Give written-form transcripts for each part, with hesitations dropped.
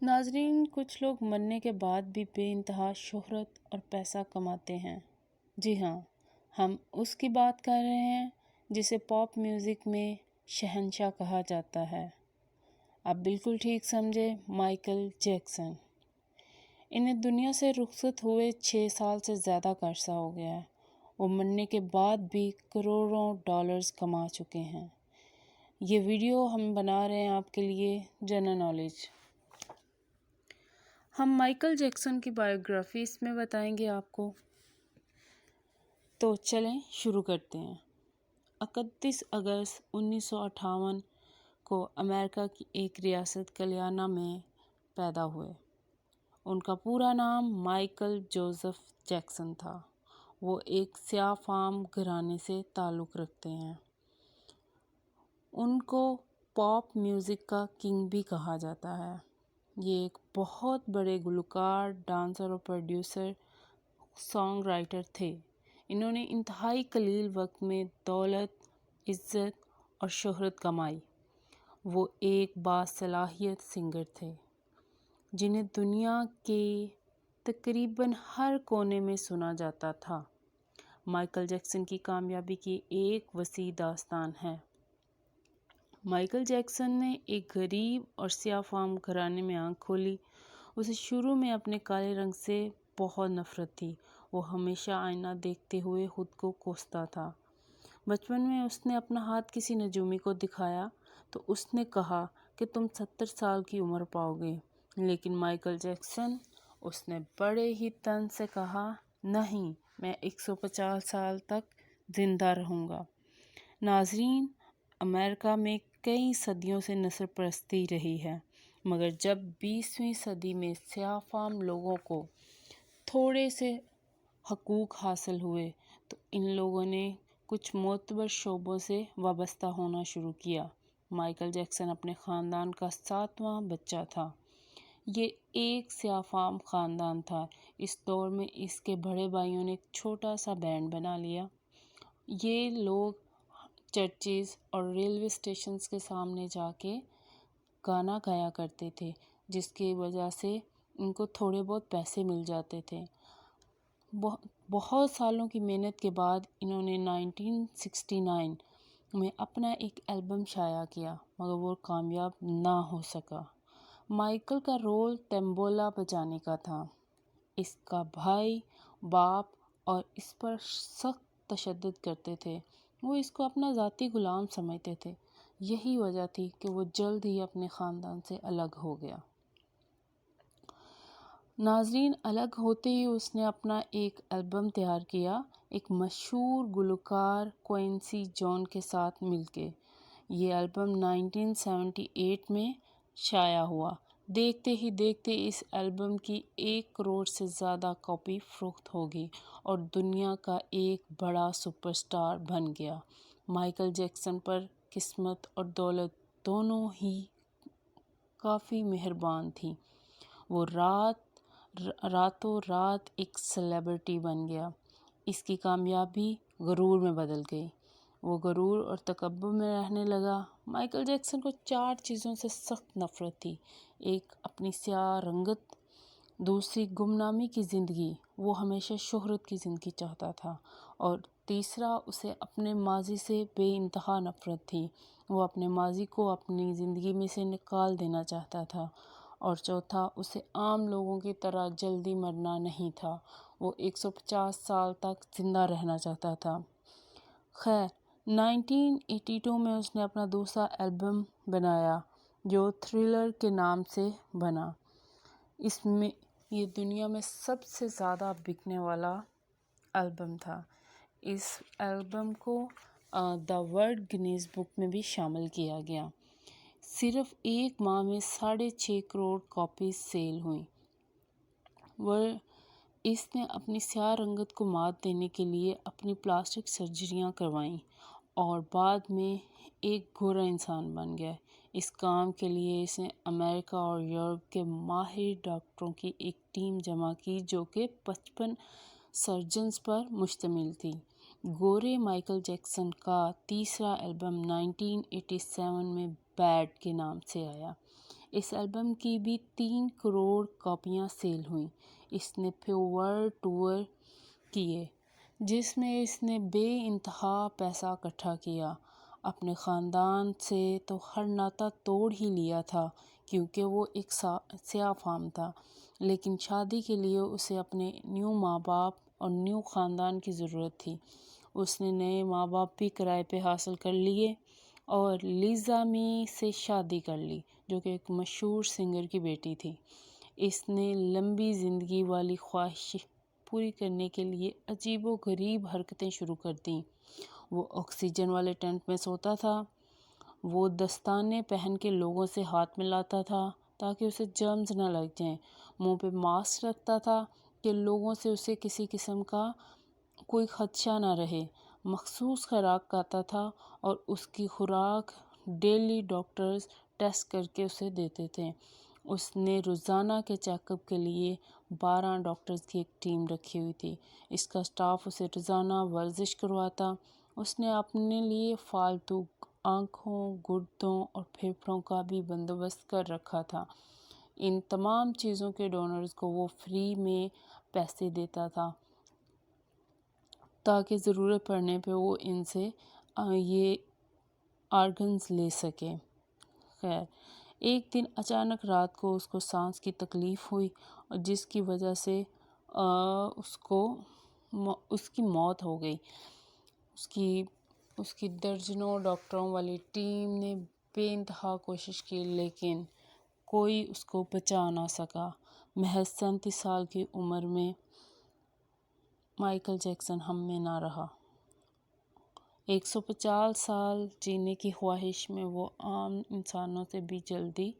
ناظرین، کچھ لوگ مرنے کے بعد بھی بے انتہا شہرت اور پیسہ کماتے ہیں۔ جی ہاں، ہم اس کی بات کر رہے ہیں جسے پاپ میوزک میں شہنشاہ کہا جاتا ہے۔ آپ بالکل ٹھیک سمجھے، مائیکل جیکسن۔ انہیں دنیا سے رخصت ہوئے 6 سال سے زیادہ کا عرصہ ہو گیا ہے۔ وہ مرنے کے بعد بھی کروڑوں ڈالرز کما چکے ہیں۔ یہ ویڈیو ہم بنا رہے ہیں آپ کے لیے جنرل نالج۔ ہم مائیکل جیکسن کی بائیوگرافی اس میں بتائیں گے آپ کو۔ تو چلیں شروع کرتے ہیں۔ 31 اگست 1958 کو امریکہ کی ایک ریاست کیلیفورنیا میں پیدا ہوئے۔ ان کا پورا نام مائیکل جوزف جیکسن تھا۔ وہ ایک سیاہ فام گھرانے سے تعلق رکھتے ہیں۔ ان کو پاپ میوزک کا کنگ بھی کہا جاتا ہے۔ یہ ایک بہت بڑے گلوکار، ڈانسر اور پروڈیوسر، سانگ رائٹر تھے۔ انہوں نے انتہائی قلیل وقت میں دولت، عزت اور شہرت کمائی۔ وہ ایک باصلاحیت سنگر تھے جنہیں دنیا کے تقریباً ہر کونے میں سنا جاتا تھا۔ مائیکل جیکسن کی کامیابی کی ایک وسیع داستان ہے۔ مائیکل جیکسن نے ایک غریب اور سیاہ فام گھرانے میں آنکھ کھولی۔ اسے شروع میں اپنے کالے رنگ سے بہت نفرت تھی۔ وہ ہمیشہ آئینہ دیکھتے ہوئے خود کو کوستا تھا۔ بچپن میں اس نے اپنا ہاتھ کسی نجومی کو دکھایا تو اس نے کہا کہ تم 70 سال کی عمر پاؤ گے، لیکن مائیکل جیکسن، اس نے بڑے ہی طنز سے کہا، نہیں، میں 150 سال تک زندہ رہوں گا۔ ناظرین، امریکہ میں کئی صدیوں سے نسل پرستی رہی ہے، مگر جب 20ویں صدی میں سیاہ فام لوگوں کو تھوڑے سے حقوق حاصل ہوئے تو ان لوگوں نے کچھ معتبر شعبوں سے وابستہ ہونا شروع کیا۔ مائیکل جیکسن اپنے خاندان کا 7واں بچہ تھا۔ یہ ایک سیاہ فام خاندان تھا۔ اس دور میں اس کے بڑے بھائیوں نے ایک چھوٹا سا بینڈ بنا لیا۔ یہ لوگ چرچز اور ریلوے اسٹیشنز کے سامنے جا کے گانا گایا کرتے تھے، جس کی وجہ سے ان کو تھوڑے بہت پیسے مل جاتے تھے۔ بہت سالوں کی محنت کے بعد انہوں نے 1969 میں اپنا ایک البم شائع کیا، مگر وہ کامیاب نہ ہو سکا۔ مائیکل کا رول تنبولہ بجانے کا تھا۔ اس کا بھائی، باپ اور اس پر سخت تشدد کرتے تھے۔ وہ اس کو اپنا ذاتی غلام سمجھتے تھے۔ یہی وجہ تھی کہ وہ جلد ہی اپنے خاندان سے الگ ہو گیا۔ ناظرین، الگ ہوتے ہی اس نے اپنا ایک البم تیار کیا، ایک مشہور گلوکار کوئنسی جون کے ساتھ مل کے۔ یہ البم 1978 میں شائع ہوا۔ دیکھتے ہی دیکھتے اس البم کی 1 کروڑ سے زیادہ کاپی فروخت ہو گئی اور دنیا کا ایک بڑا سپر سٹار بن گیا۔ مائیکل جیکسن پر قسمت اور دولت دونوں ہی کافی مہربان تھی۔ وہ راتوں رات ایک سیلیبریٹی بن گیا۔ اس کی کامیابی غرور میں بدل گئی۔ وہ غرور اور تکبر میں رہنے لگا۔ مائیکل جیکسن کو 4 چیزوں سے سخت نفرت تھی۔ ایک، اپنی سیاہ رنگت۔ دوسری، گمنامی کی زندگی، وہ ہمیشہ شہرت کی زندگی چاہتا تھا۔ اور تیسرا، اسے اپنے ماضی سے بے انتہا نفرت تھی۔ وہ اپنے ماضی کو اپنی زندگی میں سے نکال دینا چاہتا تھا۔ اور چوتھا، اسے عام لوگوں کی طرح جلدی مرنا نہیں تھا۔ وہ 150 سال تک زندہ رہنا چاہتا تھا۔ خیر، 1982 میں اس نے اپنا دوسرا البم بنایا جو تھرلر کے نام سے بنا۔ اس میں یہ دنیا میں سب سے زیادہ بکنے والا البم تھا۔ اس البم کو دی ورلڈ گنیز بک میں بھی شامل کیا گیا۔ صرف 1 ماہ میں 6.5 کروڑ کاپیز سیل ہوئیں۔ اس نے اپنی سیاہ رنگت کو مات دینے کے لیے اپنی پلاسٹک سرجریاں کروائیں اور بعد میں ایک گورا انسان بن گیا۔ اس کام کے لیے اس نے امریکہ اور یورپ کے ماہر ڈاکٹروں کی ایک ٹیم جمع کی جو کہ 55 سرجنز پر مشتمل تھی۔ گورے مائیکل جیکسن کا تیسرا البم 1987 میں بیڈ کے نام سے آیا۔ اس البم کی بھی 3 کروڑ کاپیاں سیل ہوئیں۔ اس نے پھر ورلڈ ٹور کیے جس میں اس نے بے انتہا پیسہ اکٹھا کیا۔ اپنے خاندان سے تو ہر ناطہ توڑ ہی لیا تھا کیونکہ وہ ایک سیاہ فام تھا، لیکن شادی کے لیے اسے اپنے نیو ماں باپ اور نیو خاندان کی ضرورت تھی۔ اس نے نئے ماں باپ بھی کرائے پہ حاصل کر لیے اور لیزا می سے شادی کر لی جو کہ ایک مشہور سنگر کی بیٹی تھی۔ اس نے لمبی زندگی والی خواہش پوری کرنے کے لیے عجیب و غریب حرکتیں شروع کر دیں۔ وہ آکسیجن والے ٹینٹ میں سوتا تھا، وہ دستانے پہن کے لوگوں سے ہاتھ ملاتا تھا تاکہ اسے جرمز نہ لگ جائیں، منہ پہ ماسک رکھتا تھا کہ لوگوں سے اسے کسی قسم کا کوئی خدشہ نہ رہے، مخصوص خوراک کھاتا تھا اور اس کی خوراک ڈیلی ڈاکٹرز ٹیسٹ کر کے اسے دیتے تھے۔ اس نے روزانہ کے چیک اپ کے لیے 12 ڈاکٹرز کی ایک ٹیم رکھی ہوئی تھی۔ اس کا سٹاف اسے روزانہ ورزش کرواتا۔ اس نے اپنے لیے فالتو آنکھوں، گردوں اور پھیپھڑوں کا بھی بندوبست کر رکھا تھا۔ ان تمام چیزوں کے ڈونرز کو وہ فری میں پیسے دیتا تھا تاکہ ضرورت پڑنے پہ وہ ان سے یہ آرگنز لے سکے۔ خیر، ایک دن اچانک رات کو اس کو سانس کی تکلیف ہوئی اور جس کی وجہ سے اس کی موت ہو گئی۔ اس کی درجنوں ڈاکٹروں والی ٹیم نے بے انتہا کوشش کی لیکن کوئی اس کو بچا نہ سکا۔ محض 37 سال کی عمر میں مائیکل جیکسن ہم میں نہ رہا۔ 150 سال جینے کی خواہش میں وہ عام انسانوں سے بھی جلدی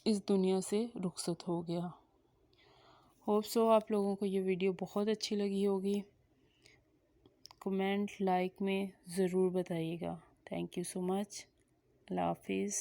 اس دنیا سے رخصت ہو گیا۔ ہوپ سو آپ لوگوں کو یہ ویڈیو بہت اچھی لگی ہوگی۔ کمنٹ، لائک میں ضرور بتائیے گا۔ تھینک یو سو مچ۔ اللہ حافظ۔